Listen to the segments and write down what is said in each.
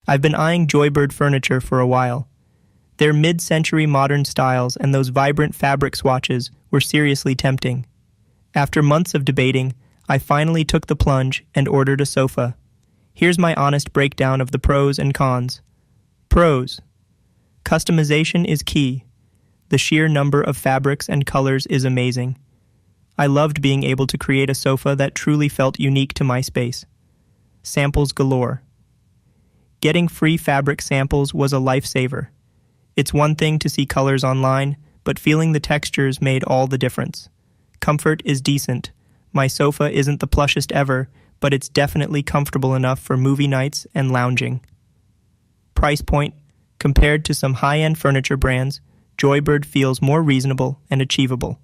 I've been eyeing Joybird furniture for a while. Their mid-century modern styles and those vibrant fabric swatches were seriously tempting. After months of debating, I finally took the plunge and ordered a sofa. Here's my honest breakdown of the pros and cons. Pros. Customization is key. The sheer number of fabrics and colors is amazing. I loved being able to create a sofa that truly felt unique to my space. Samples galore. Getting free fabric samples was a lifesaver. It's one thing to see colors online, but feeling the textures made all the difference. Comfort is decent. My sofa isn't the plushest ever, but it's definitely comfortable enough for movie nights and lounging. Price point. Compared to some high-end furniture brands, Joybird feels more reasonable and achievable.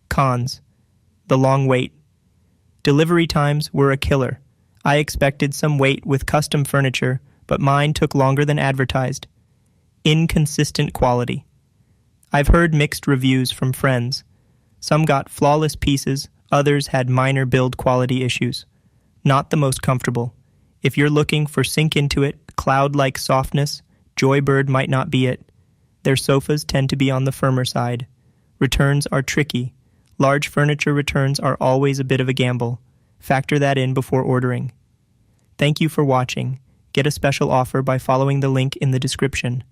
Cons. The long wait. Delivery times were a killer. I expected some wait with custom furniture, but mine took longer than advertised. Inconsistent quality. I've heard mixed reviews from friends. Some got flawless pieces, others had minor build quality issues. Not the most comfortable. If you're looking for sink-into-it, cloud-like softness, Joybird might not be it. Their sofas tend to be on the firmer side. Returns are tricky. Large furniture returns are always a bit of a gamble. Factor that in before ordering. Thank you for watching. Get a special offer by following the link in the description.